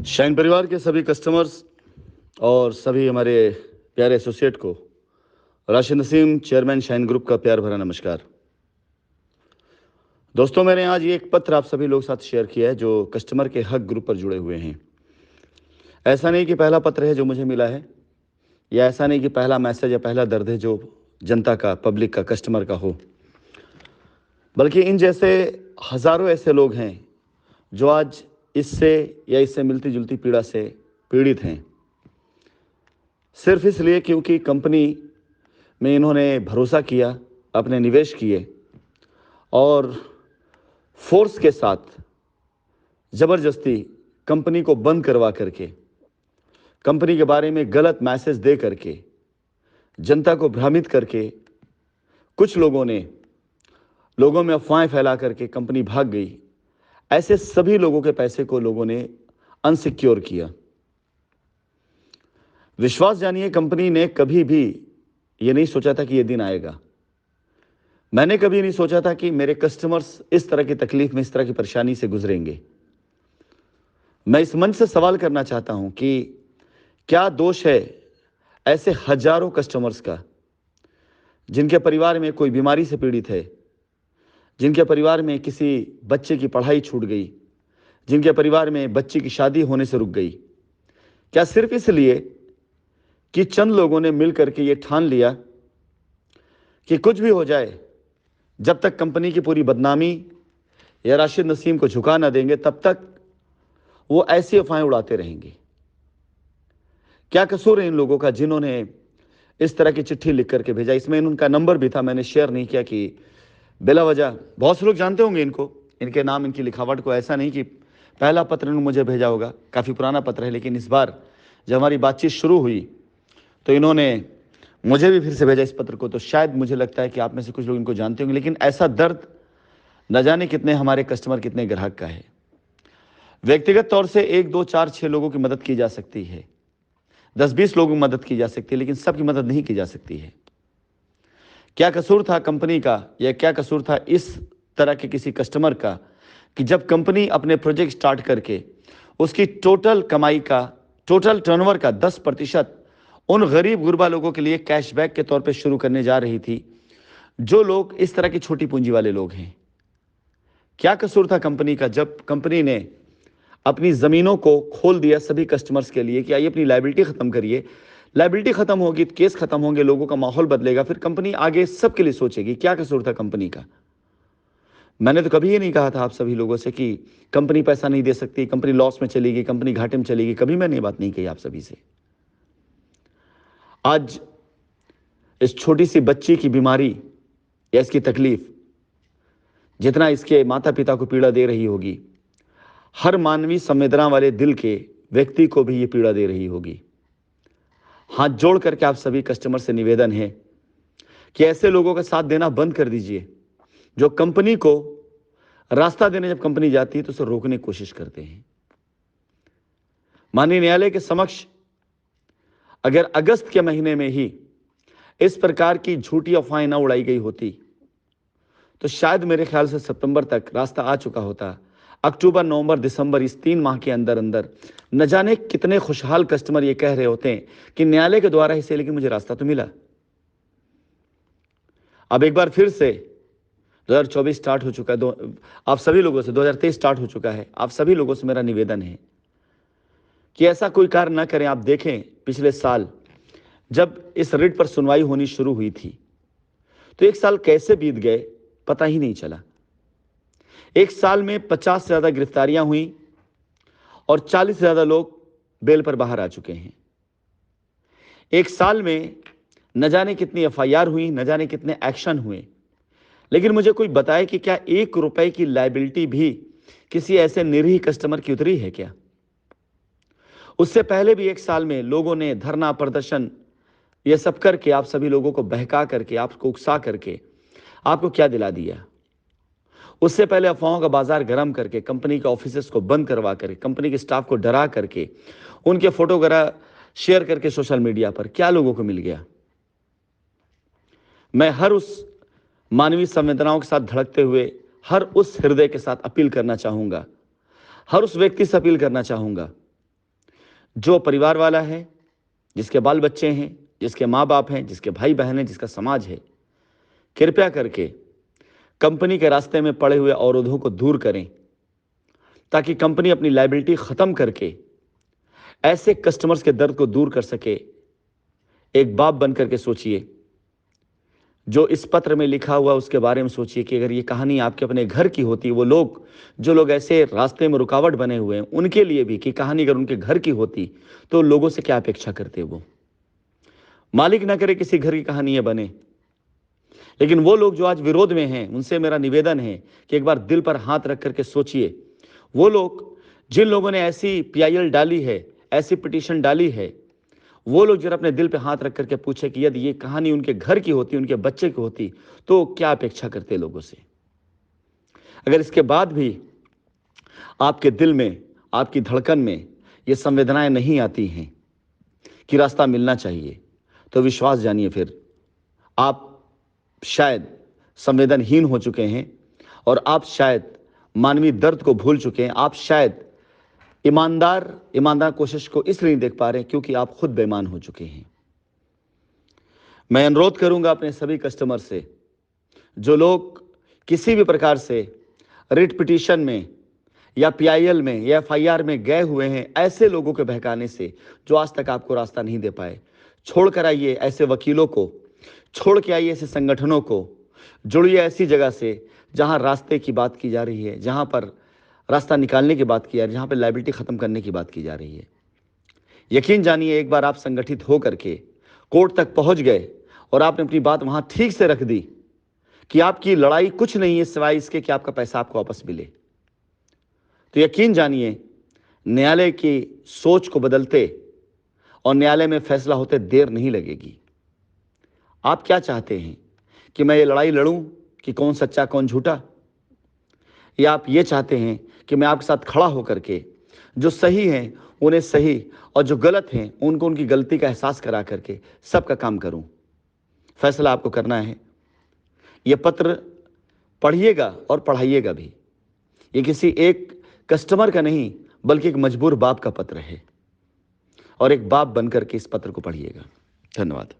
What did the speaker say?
Shine परिवार के सभी कस्टमर्स और सभी हमारे प्यारे एसोसिएट को Rashid Naseem chairman shine group का प्यार भरा नमस्कार। दोस्तों, मैंने आज ये एक पत्र आप सभी लोग साथ शेयर किया है जो कस्टमर के हक ग्रुप पर जुड़े हुए हैं। ऐसा नहीं कि पहला पत्र है जो मुझे मिला है, या ऐसा नहीं कि पहला मैसेज या पहला दर्द है जो जनता का, पब्लिक का, कस्टमर का हो, बल्कि इन जैसे हज़ारों ऐसे लोग हैं जो आज इससे या इससे मिलती जुलती पीड़ा से पीड़ित हैं, सिर्फ इसलिए क्योंकि कंपनी में इन्होंने भरोसा किया, अपने निवेश किए और फोर्स के साथ ज़बरदस्ती कंपनी को बंद करवा करके, कंपनी के बारे में गलत मैसेज दे करके, जनता को भ्रमित करके, कुछ लोगों में अफवाहें फैला करके कंपनी भाग गई। ऐसे सभी लोगों के पैसे को लोगों ने अनसिक्योर किया। विश्वास जानिए, कंपनी ने कभी भी ये नहीं सोचा था कि ये दिन आएगा। मैंने कभी नहीं सोचा था कि मेरे कस्टमर्स इस तरह की तकलीफ में, इस तरह की परेशानी से गुजरेंगे। मैं इस मंच से सवाल करना चाहता हूं कि क्या दोष है ऐसे हजारों कस्टमर्स का जिनके परिवार में कोई बीमारी से पीड़ित है, जिनके परिवार में किसी बच्चे की पढ़ाई छूट गई, जिनके परिवार में बच्चे की शादी होने से रुक गई? क्या सिर्फ इसलिए कि चंद लोगों ने मिलकर के ये ठान लिया कि कुछ भी हो जाए, जब तक कंपनी की पूरी बदनामी या राशिद नसीम को झुका ना देंगे तब तक वो ऐसी अफवाहें उड़ाते रहेंगे? क्या कसूर है इन लोगों का जिन्होंने इस तरह की चिट्ठी लिख करके भेजा? इसमें उनका नंबर भी था, मैंने शेयर नहीं किया कि बिला वजह, बहुत से लोग जानते होंगे इनको, इनके नाम, इनकी लिखावट को। ऐसा नहीं कि पहला पत्र इन्होंने मुझे भेजा होगा, काफ़ी पुराना पत्र है, लेकिन इस बार जब हमारी बातचीत शुरू हुई तो इन्होंने मुझे भी फिर से भेजा इस पत्र को। तो शायद मुझे लगता है कि आप में से कुछ लोग इनको जानते होंगे, लेकिन ऐसा दर्द न जाने कितने हमारे कस्टमर, कितने ग्राहक का है। व्यक्तिगत तौर से 1, 2, 4, 6 लोगों की मदद की जा सकती है, 10-20 लोगों की मदद की जा सकती है, लेकिन सबकी मदद नहीं की जा सकती है। क्या कसूर था कंपनी का, या क्या कसूर था इस तरह के किसी कस्टमर का कि जब कंपनी अपने प्रोजेक्ट स्टार्ट करके उसकी टोटल कमाई का, टोटल टर्नओवर का 10% उन गरीब गुरबा लोगों के लिए कैशबैक के तौर पे शुरू करने जा रही थी, जो लोग इस तरह की छोटी पूंजी वाले लोग हैं? क्या कसूर था कंपनी का जब कंपनी ने अपनी ज़मीनों को खोल दिया सभी कस्टमर्स के लिए कि आइए अपनी लायबिलिटी ख़त्म करिए, लायबिलिटी ख़त्म होगी तो केस ख़त्म होंगे, लोगों का माहौल बदलेगा, फिर कंपनी आगे सबके लिए सोचेगी। क्या कसूर था कंपनी का? मैंने तो कभी ये नहीं कहा था आप सभी लोगों से कि कंपनी पैसा नहीं दे सकती, कंपनी लॉस में चलेगी, कंपनी घाटे में चलेगी। कभी मैंने ये बात नहीं कही आप सभी से। आज इस छोटी सी बच्ची की बीमारी या इसकी तकलीफ जितना इसके माता पिता को पीड़ा दे रही होगी, हर मानवीय संवेदना वाले दिल के व्यक्ति को भी ये पीड़ा दे रही होगी। हाथ जोड़ करके आप सभी कस्टमर से निवेदन है कि ऐसे लोगों का साथ देना बंद कर दीजिए जो कंपनी को रास्ता देने जब कंपनी जाती है तो उसे रोकने की कोशिश करते हैं। माननीय न्यायालय के समक्ष अगर अगस्त के महीने में ही इस प्रकार की झूठी अफवाहें न उड़ाई गई होती तो शायद मेरे ख्याल से सितंबर तक रास्ता आ चुका होता। अक्टूबर, नवंबर, दिसंबर, इस 3 माह के अंदर अंदर न जाने कितने खुशहाल कस्टमर ये कह रहे होते हैं कि न्यायालय के द्वारा ही सही, लेकिन मुझे रास्ता तो मिला। अब एक बार फिर से 2024 स्टार्ट हो चुका है, आप सभी लोगों से 2023 स्टार्ट हो चुका है। आप सभी लोगों से मेरा निवेदन है कि ऐसा कोई कार्य न करें। आप देखें, पिछले साल जब इस रिट पर सुनवाई होनी शुरू हुई थी तो एक साल कैसे बीत गए पता ही नहीं चला। एक साल में 50 से ज्यादा गिरफ्तारियां हुई और 40 से ज्यादा लोग बेल पर बाहर आ चुके हैं। एक साल में न जाने कितनी एफआईआर हुई, न जाने कितने एक्शन हुए, लेकिन मुझे कोई बताए कि क्या 1 रुपए की लायबिलिटी भी किसी ऐसे निरीह कस्टमर की उतरी है क्या? उससे पहले भी एक साल में लोगों ने धरना, प्रदर्शन, ये सब करके आप सभी लोगों को बहका करके, आपको उकसा करके आपको क्या दिला दिया? उससे पहले अफवाहों का बाजार गर्म करके, कंपनी के ऑफिसेस को बंद करवा करके, कंपनी के स्टाफ को डरा करके, उनके फोटोग्राफ शेयर करके सोशल मीडिया पर क्या लोगों को मिल गया? मैं हर उस मानवीय संवेदनाओं के साथ धड़कते हुए, हर उस हृदय के साथ अपील करना चाहूंगा, हर उस व्यक्ति से अपील करना चाहूंगा जो परिवार वाला है, जिसके बाल बच्चे हैं, जिसके माँ बाप हैं, जिसके भाई बहन हैं, जिसका समाज है, कृपया करके कंपनी के रास्ते में पड़े हुए अवरोधों को दूर करें, ताकि कंपनी अपनी लायबिलिटी खत्म करके ऐसे कस्टमर्स के दर्द को दूर कर सके। एक बाप बन करके सोचिए, जो इस पत्र में लिखा हुआ उसके बारे में सोचिए कि अगर ये कहानी आपके अपने घर की होती, वो लोग जो लोग ऐसे रास्ते में रुकावट बने हुए हैं, उनके लिए भी कि कहानी अगर उनके घर की होती तो लोगों से क्या अपेक्षा करते वो। मालिक ना करे किसी घर की कहानी ये बने, लेकिन वो लोग जो आज विरोध में हैं, उनसे मेरा निवेदन है कि एक बार दिल पर हाथ रख करके सोचिए, वो लोग जिन लोगों ने ऐसी पीआईएल डाली है, ऐसी पिटीशन डाली है, वो लोग जरा अपने दिल पे हाथ रख करके पूछे कि यदि ये कहानी उनके घर की होती, उनके बच्चे की होती, तो क्या अपेक्षा करते लोगों से। अगर इसके बाद भी आपके दिल में, आपकी धड़कन में ये संवेदनाएं नहीं आती हैं कि रास्ता मिलना चाहिए, तो विश्वास जानिए, फिर आप शायद संवेदनहीन हो चुके हैं और आप शायद मानवीय दर्द को भूल चुके हैं। आप शायद ईमानदार कोशिश को इसलिए नहीं देख पा रहे क्योंकि आप खुद बेईमान हो चुके हैं। मैं अनुरोध करूंगा अपने सभी कस्टमर से, जो लोग किसी भी प्रकार से रिट पिटीशन में या पीआईएल में या एफआईआर में गए हुए हैं, ऐसे लोगों के बहकाने से जो आज तक आपको रास्ता नहीं दे पाए, छोड़ कर आइए ऐसे वकीलों को, छोड़ के आइए ऐसे संगठनों को, जुड़िए ऐसी जगह से जहां रास्ते की बात की जा रही है, जहां पर रास्ता निकालने की बात की जा रही है, जहां पर लायबिलिटी खत्म करने की बात की जा रही है। यकीन जानिए, एक बार आप संगठित हो करके कोर्ट तक पहुंच गए और आपने अपनी बात वहां ठीक से रख दी कि आपकी लड़ाई कुछ नहीं है सिवाय इसके कि आपका पैसा आपको वापस मिले, तो यकीन जानिए न्यायालय की सोच को बदलते और न्यायालय में फैसला होते देर नहीं लगेगी। आप क्या चाहते हैं कि मैं ये लड़ाई लड़ूं कि कौन सच्चा कौन झूठा, या आप ये चाहते हैं कि मैं आपके साथ खड़ा होकर के जो सही हैं उन्हें सही और जो गलत हैं उनको उनकी गलती का एहसास करा करके सबका काम करूं। फैसला आपको करना है। यह पत्र पढ़िएगा और पढ़ाइएगा भी। ये किसी एक कस्टमर का नहीं बल्कि एक मजबूर बाप का पत्र है, और एक बाप बनकर के इस पत्र को पढ़िएगा। धन्यवाद।